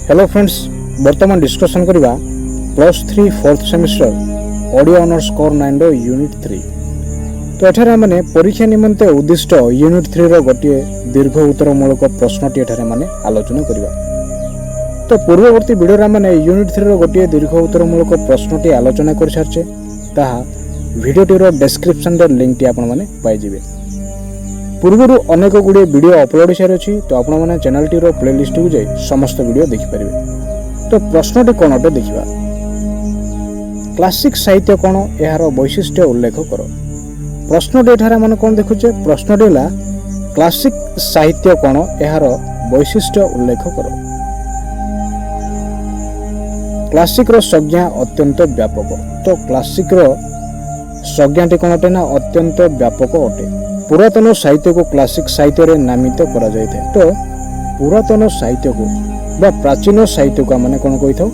Hello friends, बर्तमान discussion करवा +3 fourth semester audio honours core 9 unit 3। तो एठारे माने परीक्षा निमंते उद्दिष्ट यूनिट 3 रो गोटे दीर्घ उत्तरमूलक प्रश्नटी एठारे माने आलोचना करवा। तो पूर्ववर्ती वीडियो रे माने यूनिट 3 रो गोटे दीर्घ उत्तरमूलक प्रश्नटी आलोचना कर सारछे। ताहा वीडियोटी रो डिस्क्रिप्शन रे लिंक टी आपण माने पाई जिवे। पूर्व अनेक गुड़े वीडियो अपलोड सारी तो आपण मैंने चैनल टी प्लेलिस्ट को जाई समस्त वीडियो देखिपारे। तो प्रश्नटी कौन अटे देखा, क्लासिक साहित्य कौन यार वैशिष्ट्य उल्लेख कर। प्रश्नटी एठार मान कौन देखुचे, प्रश्नटी है क्लासिक साहित्य कौन यार वैशिष्ट्य उल्लेख कर। क्लासिक रो संज्ञा अत्यंत व्यापक। तो क्लासिक रो संज्ञाटी कौन अटे ना अत्यंत व्यापक अटे। पुरातन साहित्य को क्लासिक साहित्य रे नामित करा जाय थे। तो पुरातन साहित्य को बा प्राचीन साहित्य को माने कोन कहि थाउ,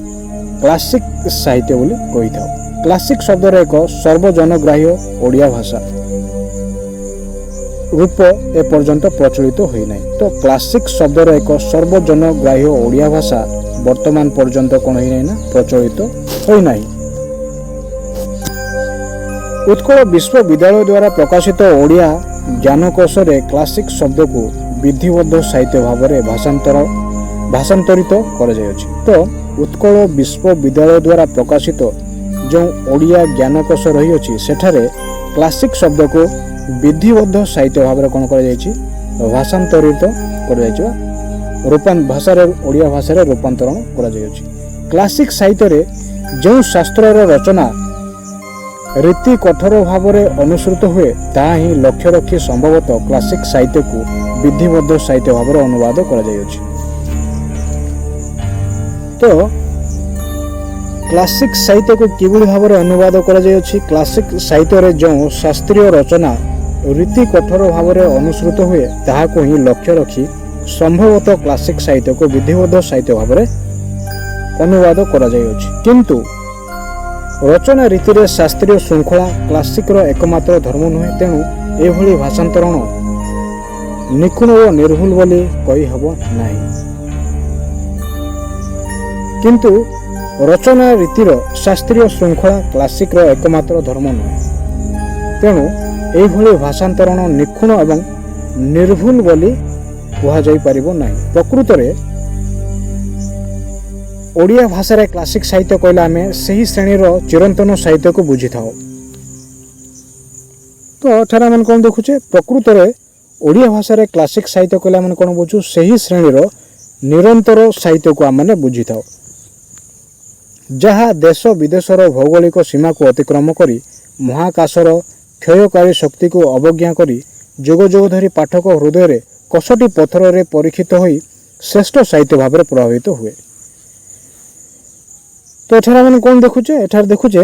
क्लासिक साहित्य बोली कहि थाउ। क्लासिक शब्द रे एक सर्वजनग्राह्य ओडिया भाषा रूप ए पर्यंत प्रचलित होई नै। तो क्लासिक शब्द रे एक सर्वजनग्राह्य ओडिया भाषा वर्तमान पर्यंत कोन होई नै ना प्रचलित होई नै। उत्कल विश्वविद्यालय द्वारा प्रकाशित ओडिया ज्ञानकोश रे क्लासिक शब्द को विधिबद्ध साहित्य भाव में भाषांतरित कर जाय अछि। तो उत्कल विश्वविद्यालय द्वारा प्रकाशित जो ओडिया ज्ञानकोश रही अछि सेठारे क्लासिक शब्द को विधिबद्ध साहित्य भाव में कोन कर जाय अछि, भाषांतरित कर जाय अछि। रूपान भाषा रे ओडिया भाषा रे रूपांतरण कर जाय अछि। क्लासिक साहित्य रे जो शास्त्र रो रचना रीति कठोर भाव में अनुसृत हुए ताहा ही लक्ष्य रखी संभवतः क्लासिक साहित्य को विधिबद्ध साहित्य भाव में अनुवाद कर जाय अछि। तो क्लासिक साहित्य को किभली भाव में अनुवाद कर जाय अछि, क्लासिक साहित्य रे जो शास्त्रीय रचना रीति कठोर भाव में अनुसृत हुए ताहा को ही लक्ष्य रखी संभवतः क्लासिक साहित्य को विधिबद्ध साहित्य भाव में अनुवाद कर जाय अछि। किंतु रचना रीति रे शास्त्रीय श्रृंखला क्लासिक रो एकमात्र धर्म नुहे। तेणु एभली भाषांतरण निपुण और निर्भुल बोली कही हबो नाही। किंतु रचना रीति रो शास्त्रीय श्रृंखला क्लासिक रो एकमात्र धर्म नुहे। तेणु एभली भाषांतरण निपुण एवं निर्भुल बोली कहा जाई परिबो नाही। प्रकृत रे ओडिया भाषा रे क्लासिक साहित्य कहला आमे सही श्रेणी रो चिरंतन साहित्य को बुझी थाओ। तो एठार मन कोन देखुचे, प्रकृत रे ओडिया भाषा रे क्लासिक साहित्य कहला मन कोन बुझू, सही श्रेणी रो निरंतर साहित्य को आमे बुझी थाओ, जहा देश विदेश रो भौगोलिक सीमा को अतिक्रम करी महाकाशर क्षयकारी शक्ति को अवज्ञा करी जुग जुग धरी पाठक हृदय रे कसटी पत्थर रे परीक्षित होई श्रेष्ठ साहित्य भाव में प्रभावित हुए। तो एठार मैंने कौन देखुचे, एठार देखुचे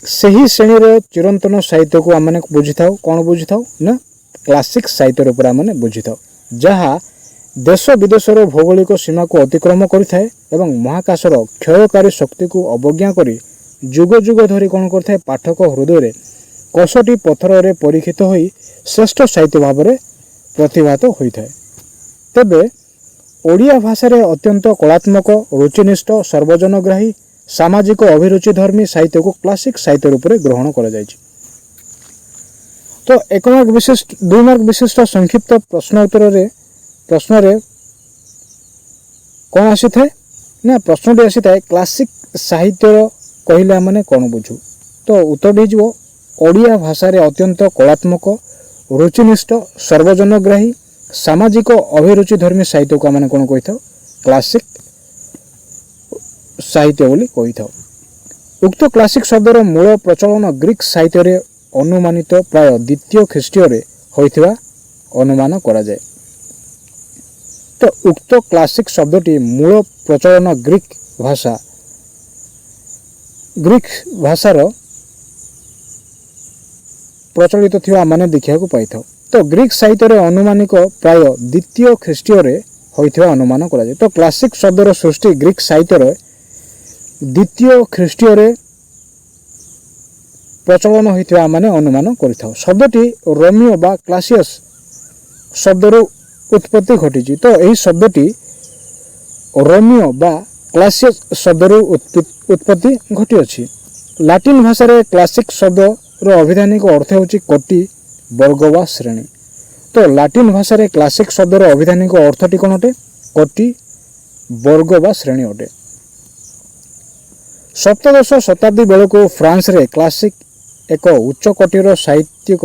सही श्रेणी रे चिरंतन साहित्य को आम बुझी थाओ। कौन बुझी थाओ ना क्लासिक साहित्य ऊपर आम बुझी थाओ, जहा देश विदेश रो भौगोलिक सीमा को अतिक्रम करिथाए एवं महाकाशर क्षयकारी शक्ति को अवज्ञा करी जुग जुग धरी कौन करथाए पाठक हृदय रे कसटी पत्थर रे परीक्षित होई श्रेष्ठ साहित्य भाव में प्रतिभात होइथाए। तेबे ओडिया भाषा रे अत्यंत कलात्मक रुचिनिष्ठ सर्वजनग्राही सामाजिक अभिरुचि धर्मी साहित्य को क्लासिक साहित्य रूप में ग्रहण कर जायछि। तो 1 मार्क विशिष्ट 2 मार्क विशिष्ट संक्षिप्त प्रश्न उत्तर रे कौन आसी थाए ना प्रश्नटी आसी थाए क्लासिक साहित्य कहले माने कौन बुझू। तो उत्तर हो ओडिया भाषा रे अत्यंत कलात्मक रुचिनिष्ठ सर्वजनग्राही सामाजिक अभिरुचि धर्मी साहित्य को आम कौन कही था, क्लासिक साहित्य बोली कही था। उक्त क्लासिक शब्दर मूल प्रचलन ग्रीक साहित्य रे अनुमानित प्राय द्वितीय ख्रीष्टीय रे होइथिबा अनुमान करा जाए। तो उक्त क्लासिक शब्दटी मूल प्रचलन ग्रीक भाषार प्रचलित थिबा माने देखिया को पाई था। तो ग्रीक साहित्य रे अनुमानिक प्राय द्वितीय ख्रीष्टीय रे होइथिबा अनुमान करा जाय। तो क्लासिक शब्दर सृष्टि ग्रीक साहित्य रे द्वितीय ख्रीष्टीय रे प्रचलन होइथिबा माने अनुमान करिथाउ। शब्दटी रोमियो बा क्लासियस शब्दर उत्पत्ति घटी। तो यही शब्दटी ରୋମିଓ ବା କ୍ଲାସିକ୍ ଶବ୍ଦରୁ ଉତ୍ପତ୍ତି ଘଟିଅଛି। ଲାଟିନ୍ ଭାଷାରେ କ୍ଲାସିକ୍ ଶବ୍ଦର ଅଭିଧାନିକ ଅର୍ଥ ହେଉଛି କୋଟି, ବର୍ଗ ବା ଶ୍ରେଣୀ। ତ ଲାଟିନ୍ ଭାଷାରେ କ୍ଲାସିକ୍ ଶବ୍ଦର ଅଭିଧାନିକ ଅର୍ଥଟି କ'ଣ ଅଟେ? କୋଟି, ବର୍ଗ ବା ଶ୍ରେଣୀ ଅଟେ। ସପ୍ତଦଶ ଶତାବ୍ଦୀ ବେଳକୁ ଫ୍ରାନ୍ସରେ କ୍ଲାସିକ୍ ଏକ ଉଚ୍ଚ କୋଟିର ସାହିତ୍ୟିକ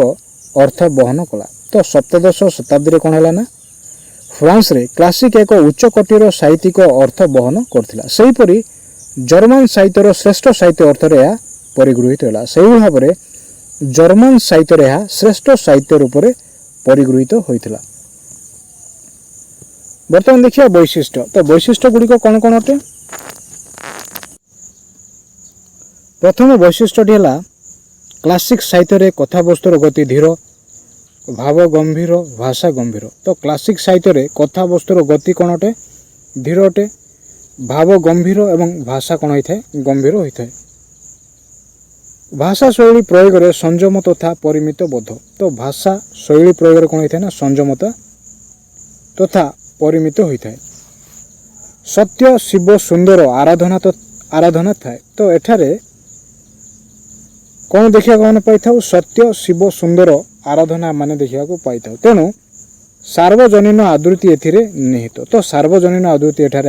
ଅର୍ଥ ବହନ କଲା। ତ ସପ୍ତଦଶ ଶତାବ୍ଦୀରେ କ'ଣ ହେଲା ନା ଫ୍ରାନ୍ସରେ କ୍ଲାସିକ୍ ଏକ ଉଚ୍ଚ କୋଟିର ସାହିତ୍ୟିକ ଅର୍ଥ ବହନ କରିଥିଲା। ସେହିପରି ଜର୍ମାନ ସାହିତ୍ୟର ଶ୍ରେଷ୍ଠ ସାହିତ୍ୟ ଅର୍ଥରେ ଏହା ପରିଗୃହୀତ ହେଲା। ସେହିଭଳି ଭାବରେ ଜର୍ମାନ ସାହିତ୍ୟରେ ଏହା ଶ୍ରେଷ୍ଠ ସାହିତ୍ୟ ରୂପରେ ପରିଗୃହୀତ ହୋଇଥିଲା। ବର୍ତ୍ତମାନ ଦେଖିବା ବୈଶିଷ୍ଟ୍ୟ। ତ ବୈଶିଷ୍ଟ୍ୟ ଗୁଡ଼ିକ କ'ଣ କ'ଣ ଅଟେ? ପ୍ରଥମ ବୈଶିଷ୍ଟ୍ୟଟି ହେଲା କ୍ଲାସିକ୍ ସାହିତ୍ୟରେ କଥାବସ୍ତୁର ଗତି ଧୀର, ଭାବ ଗମ୍ଭୀର, ଭାଷା ଗମ୍ଭୀର। ତ କ୍ଲାସିକ୍ ସାହିତ୍ୟରେ କଥାବସ୍ତୁର ଗତି କ'ଣ ଅଟେ? ଧୀର ଅଟେ, ଭାବ ଗମ୍ଭୀର ଏବଂ ଭାଷା କ'ଣ ହୋଇଥାଏ? ଗମ୍ଭୀର ହୋଇଥାଏ। ଭାଷା ଶୈଳୀ ପ୍ରୟୋଗରେ ସଂଯମ ତଥା ପରିମିତ ବୋଧ। ତ ଭାଷା ଶୈଳୀ ପ୍ରୟୋଗରେ କ'ଣ ହୋଇଥାଏ ନା ସଂଯମତା ତଥା ପରିମିତ ହୋଇଥାଏ। ସତ୍ୟ, ଶିବ, ସୁନ୍ଦର ଆରାଧନା ଥାଏ। ତ ଏଠାରେ କ'ଣ ଦେଖିବାକୁ ଆମେ ପାଇଥାଉ? ସତ୍ୟ, ଶିବ, ସୁନ୍ଦର ଆରାଧନା ମାନେ ଦେଖିବାକୁ ପାଇଥାଉ। ତେଣୁ ସାର୍ବଜନୀନ ଆଦୃତି ଏଥିରେ ନିହିତ। ତ ସାର୍ବଜନୀନ ଆଦୃତି ଏଠାରେ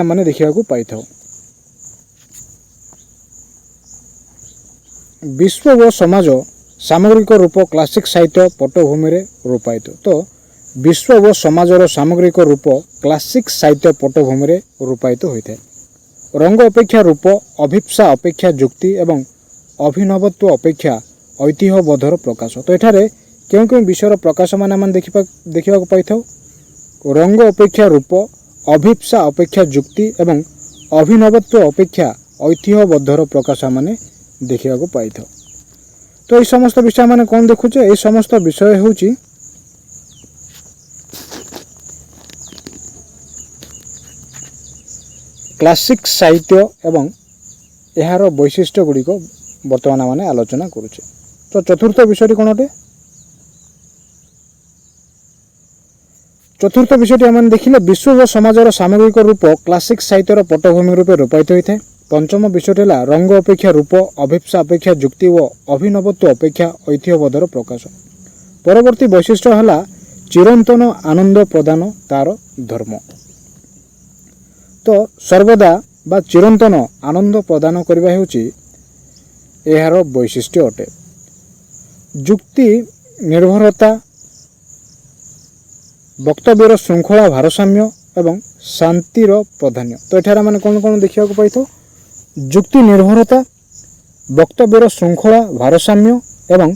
ଆମେ ଦେଖିବାକୁ ପାଇଥାଉ। ବିଶ୍ୱ ଓ ସମାଜ ସାମଗ୍ରିକ ରୂପ କ୍ଲାସିକ୍ ସାହିତ୍ୟ ପଟ୍ଟଭୂମିରେ ରୂପାୟିତ। ତ ବିଶ୍ୱ ଓ ସମାଜର ସାମଗ୍ରିକ ରୂପ କ୍ଲାସିକ୍ ସାହିତ୍ୟ ପଟ୍ଟଭୂମିରେ ରୂପାୟିତ ହୋଇଥାଏ। ରଙ୍ଗ ଅପେକ୍ଷା ରୂପ, ଅଭିପ୍ସା ଅପେକ୍ଷା ଯୁକ୍ତି ଏବଂ ଅଭିନବତ୍ୱ ଅପେକ୍ଷା ଐତିହ୍ୟବୋଧର ପ୍ରକାଶ। ତ ଏଠାରେ କେଉଁ କେଉଁ ବିଷୟର ପ୍ରକାଶ ମାନେ ଆମେ ଦେଖିବାକୁ ପାଇଥାଉ? ରଙ୍ଗ ଅପେକ୍ଷା ରୂପ, ଅଭିପ୍ସା ଅପେକ୍ଷା ଯୁକ୍ତି ଏବଂ ଅଭିନବତ୍ୱ ଅପେକ୍ଷା ଐତିହ୍ୟବୋଧର ପ୍ରକାଶ ମାନେ ଦେଖିବାକୁ ପାଇଥାଉ। ତ এই ସମସ୍ତ ବିଷୟ ମାନେ କ'ଣ ଦେଖୁଛେ? এই ସମସ୍ତ ବିଷୟ ହେଉଛି କ୍ଲାସିକ୍ ସାହିତ୍ୟ ଏବଂ ଏହାର ବୈଶିଷ୍ଟ୍ୟ ଗୁଡ଼ିକ ବର୍ତ୍ତମାନ ଆମେ ଆଲୋଚନା କରୁଛେ। ତ ଚତୁର୍ଥ ବିଷୟଟି କ'ଣ ଅଟେ? ଚତୁର୍ଥ ବିଷୟଟି ଆମେ ଦେଖିଲେ ବିଶ୍ୱ ଓ ସମାଜର ସାମଗ୍ରିକ ରୂପ କ୍ଲାସିକ୍ ସାହିତ୍ୟର ପଟ୍ଟଭୂମି ରୂପେ ରୂପାୟିତ ହୋଇଥାଏ। ପଞ୍ଚମ ବିଷୟଟି ହେଲା ରଙ୍ଗ ଅପେକ୍ଷା ରୂପ, ଅଭିପ୍ସା ଅପେକ୍ଷା ଯୁକ୍ତି ଓ ଅଭିନବତ୍ୱ ଅପେକ୍ଷା ଐତିହ୍ୟବୋଧର ପ୍ରକାଶ। ପରବର୍ତ୍ତୀ ବୈଶିଷ୍ଟ୍ୟ ହେଲା ଚିରନ୍ତନ ଆନନ୍ଦ ପ୍ରଦାନ ତାର ଧର୍ମ। ତ ସର୍ବଦା ବା ଚିରନ୍ତନ ଆନନ୍ଦ ପ୍ରଦାନ କରିବା ହେଉଛି ଏହାର ବୈଶିଷ୍ଟ୍ୟ ଅଟେ। ଯୁକ୍ତି ନିର୍ଭରତା, ବକ୍ତବ୍ୟର ଶୃଙ୍ଖଳା ଭାରସାମ୍ୟ ଏବଂ ଶାନ୍ତିର ପ୍ରାଧାନ୍ୟ। ତ ଏଠାରେ ଆମେ କ'ଣ କ'ଣ ଦେଖିବାକୁ ପାଇଥାଉ? ଯୁକ୍ତି ନିର୍ଭରତା, ବକ୍ତବ୍ୟର ଶୃଙ୍ଖଳା ଭାରସାମ୍ୟ ଏବଂ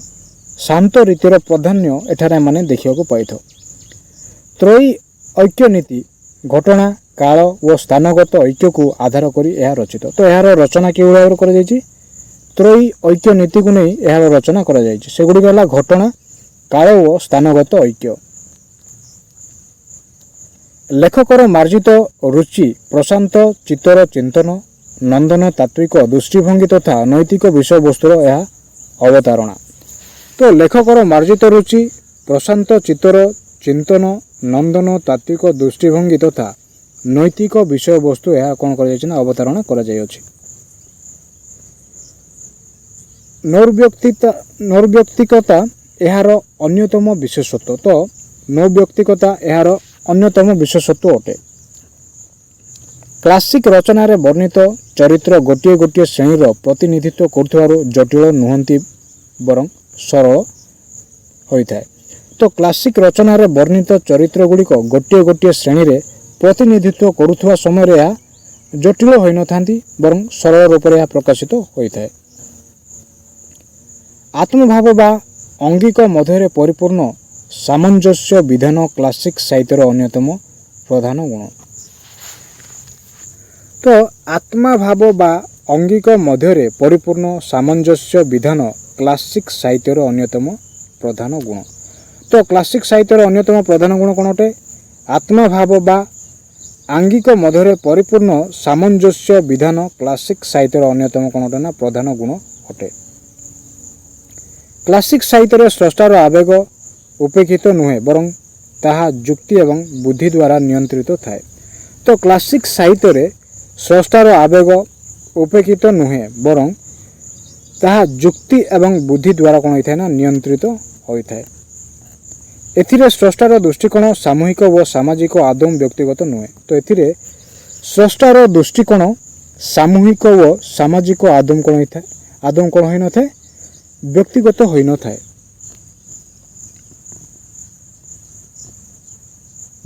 ଶାନ୍ତ ରୀତିର ପ୍ରାଧାନ୍ୟ ଏଠାରେ ଆମେ ଦେଖିବାକୁ ପାଇଥାଉ। ତ୍ରୟୀ ଐକ୍ୟ ନୀତି ଘଟଣା, କାଳ ଓ ସ୍ଥାନଗତ ଐକ୍ୟକୁ ଆଧାର କରି ଏହା ରଚିତ। ତ ଏହାର ରଚନା କେଉଁ ଭାବରେ କରାଯାଇଛି? ତ୍ରୟୀ ଐକ୍ୟ ନୀତିକୁ ନେଇ ଏହାର ରଚନା କରାଯାଇଛି। ସେଗୁଡ଼ିକ ହେଲା ଘଟଣା, କାଳ ଓ ସ୍ଥାନଗତ ଐକ୍ୟ। ଲେଖକର ମାର୍ଜିତ ରୁଚି, ପ୍ରଶାନ୍ତ ଚିତ୍ତର ଚିନ୍ତନ, ନନ୍ଦନ ତାତ୍ତ୍ୱିକ ଦୃଷ୍ଟିଭଙ୍ଗୀ ତଥା ନୈତିକ ବିଷୟବସ୍ତୁର ଏହା ଅବତାରଣା। ତ ଲେଖକର ମାର୍ଜିତ ରୁଚି, ପ୍ରଶାନ୍ତ ଚିତ୍ତର ଚିନ୍ତନ, ନନ୍ଦନ ତାତ୍ତ୍ୱିକ ଦୃଷ୍ଟିଭଙ୍ଗୀ ତଥା ନୈତିକ ବିଷୟବସ୍ତୁ ଏହା କ'ଣ କରାଯାଇଛି ନା ଅବତାରଣା କରାଯାଇଅଛି। ନୈର୍ବ୍ୟକ୍ତିକତା ଏହାର ଅନ୍ୟତମ ବିଶେଷତ୍ୱ। ତ ନୈର୍ବ୍ୟକ୍ତିକତା ଏହାର ଅନ୍ୟତମ ବିଶେଷତ୍ୱ ଅଟେ। କ୍ଲାସିକ୍ ରଚନାରେ ବର୍ଣ୍ଣିତ ଚରିତ୍ର ଗୋଟିଏ ଗୋଟିଏ ଶ୍ରେଣୀର ପ୍ରତିନିଧିତ୍ୱ କରୁଥିବାରୁ ଜଟିଳ ନୁହନ୍ତି ବରଂ ସରଳ ହୋଇଥାଏ। ତ କ୍ଲାସିକ୍ ରଚନାରେ ବର୍ଣ୍ଣିତ ଚରିତ୍ର ଗୁଡ଼ିକ ଗୋଟିଏ ଗୋଟିଏ ଶ୍ରେଣୀରେ ପ୍ରତିନିଧିତ୍ୱ କରୁଥିବା ସମୟରେ ଏହା ଜଟିଳ ହୋଇନଥାନ୍ତି ବରଂ ସରଳ ରୂପରେ ଏହା ପ୍ରକାଶିତ ହୋଇଥାଏ। ଆତ୍ମଭାବ ବା ଅଙ୍ଗିକ ମଧ୍ୟରେ ପରିପୂର୍ଣ୍ଣ ସାମଞ୍ଜସ୍ୟ ବିଧାନ କ୍ଲାସିକ୍ ସାହିତ୍ୟର ଅନ୍ୟତମ ପ୍ରଧାନ ଗୁଣ। ତ ଆତ୍ମାଭାବ ବା ଅଙ୍ଗିକ ମଧ୍ୟରେ ପରିପୂର୍ଣ୍ଣ ସାମଞ୍ଜସ୍ୟ ବିଧାନ କ୍ଲାସିକ୍ ସାହିତ୍ୟର ଅନ୍ୟତମ ପ୍ରଧାନ ଗୁଣ। ତ କ୍ଲାସିକ୍ ସାହିତ୍ୟର ଅନ୍ୟତମ ପ୍ରଧାନ ଗୁଣ କ'ଣ ଅଟେ? ଆତ୍ମାଭାବ ବା ଆଙ୍ଗିକ ମଧ୍ୟରେ ପରିପୂର୍ଣ୍ଣ ସାମଞ୍ଜସ୍ୟ ବିଧାନ କ୍ଲାସିକ୍ ସାହିତ୍ୟର ଅନ୍ୟତମ କ'ଣ ଅଟେ ନା ପ୍ରଧାନ ଗୁଣ ଅଟେ। କ୍ଲାସିକ୍ ସାହିତ୍ୟରେ ସ୍ରଷ୍ଟାର ଆବେଗ ଉପେକ୍ଷିତ ନୁହେଁ ବରଂ ତାହା ଯୁକ୍ତି ଏବଂ ବୁଦ୍ଧି ଦ୍ୱାରା ନିୟନ୍ତ୍ରିତ ଥାଏ। ତ କ୍ଲାସିକ୍ ସାହିତ୍ୟରେ ସ୍ରଷ୍ଟାର ଆବେଗ ଉପେକ୍ଷିତ ନୁହେଁ, ବରଂ ତାହା ଯୁକ୍ତି ଏବଂ ବୁଦ୍ଧି ଦ୍ୱାରା କ'ଣ ହୋଇଥାଏ ନା ନିୟନ୍ତ୍ରିତ ହୋଇଥାଏ। ଏଥିରେ ସ୍ରଷ୍ଟାର ଦୃଷ୍ଟିକୋଣ ସାମୂହିକ ଓ ସାମାଜିକ ଆଦୌ ବ୍ୟକ୍ତିଗତ ନୁହେଁ। ତ ଏଥିରେ ସ୍ରଷ୍ଟାର ଦୃଷ୍ଟିକୋଣ ସାମୂହିକ ଓ ସାମାଜିକ ଆଦୌ କ'ଣ ହୋଇଥାଏ, ଆଦୌ କ'ଣ ହୋଇନଥାଏ, ବ୍ୟକ୍ତିଗତ ହୋଇନଥାଏ।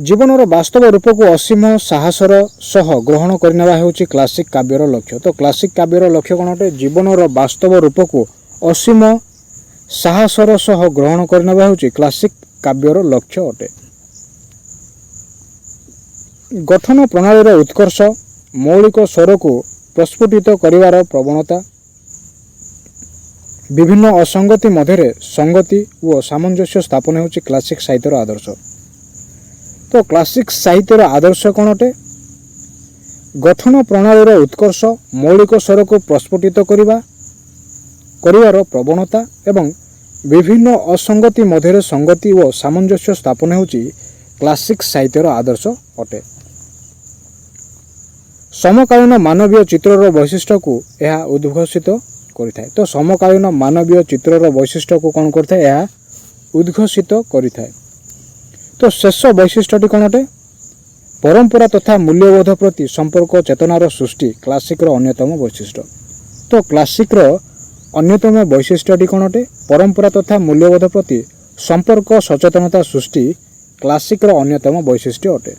ଜୀବନର ବାସ୍ତବ ରୂପକୁ ଅସୀମ ସାହସର ସହ ଗ୍ରହଣ କରିନେବା ହେଉଛି କ୍ଲାସିକ୍ କାବ୍ୟର ଲକ୍ଷ୍ୟ। ତ କ୍ଲାସିକ୍ କାବ୍ୟର ଲକ୍ଷ୍ୟ କ'ଣ ଅଟେ? ଜୀବନର ବାସ୍ତବ ରୂପକୁ ଅସୀମ ସାହସର ସହ ଗ୍ରହଣ କରିନେବା ହେଉଛି କ୍ଲାସିକ୍ କାବ୍ୟର ଲକ୍ଷ୍ୟ ଅଟେ। ଗଠନ ପ୍ରଣାଳୀର ଉତ୍କର୍ଷ, ମୌଳିକ ସ୍ୱରକୁ ପ୍ରସ୍ଫୁଟିତ କରିବାର ପ୍ରବଣତା, ବିଭିନ୍ନ ଅସଙ୍ଗତି ମଧ୍ୟରେ ସଙ୍ଗତି ଓ ସାମଞ୍ଜସ୍ୟ ସ୍ଥାପନ ହେଉଛି କ୍ଲାସିକ୍ ସାହିତ୍ୟର ଆଦର୍ଶ। ତ କ୍ଲାସିକ୍ ସାହିତ୍ୟର ଆଦର୍ଶ କ'ଣ ଅଟେ? ଗଠନ ପ୍ରଣାଳୀର ଉତ୍କର୍ଷ, ମୌଳିକ ସ୍ୱରକୁ ପ୍ରସ୍ଫୁଟିତ କରିବାର ପ୍ରବଣତା ଏବଂ ବିଭିନ୍ନ ଅସଙ୍ଗତି ମଧ୍ୟରେ ସଙ୍ଗତି ଓ ସାମଞ୍ଜସ୍ୟ ସ୍ଥାପନ ହେଉଛି କ୍ଲାସିକ୍ ସାହିତ୍ୟର ଆଦର୍ଶ ଅଟେ। ସମକାଳୀନ ମାନବୀୟ ଚିତ୍ରର ବୈଶିଷ୍ଟ୍ୟକୁ ଏହା ଉଦ୍ଘୋଷିତ କରିଥାଏ। ତ ସମକାଳୀନ ମାନବୀୟ ଚିତ୍ରର ବୈଶିଷ୍ଟ୍ୟକୁ କ'ଣ କରିଥାଏ? ଏହା ଉଦ୍ଘୋଷିତ କରିଥାଏ। ତ ଶେଷ ବୈଶିଷ୍ଟ୍ୟଟି କ'ଣ ଅଟେ? ପରମ୍ପରା ତଥା ମୂଲ୍ୟବୋଧ ପ୍ରତି ସମ୍ପର୍କ ଚେତନାର ସୃଷ୍ଟି କ୍ଲାସିକ୍ର ଅନ୍ୟତମ ବୈଶିଷ୍ଟ୍ୟ। ତ କ୍ଲାସିକ୍ର ଅନ୍ୟତମ ବୈଶିଷ୍ଟ୍ୟଟି କ'ଣ ଅଟେ? ପରମ୍ପରା ତଥା ମୂଲ୍ୟବୋଧ ପ୍ରତି ସମ୍ପର୍କ ସଚେତନତା ସୃଷ୍ଟି କ୍ଲାସିକ୍ର ଅନ୍ୟତମ ବୈଶିଷ୍ଟ୍ୟ ଅଟେ।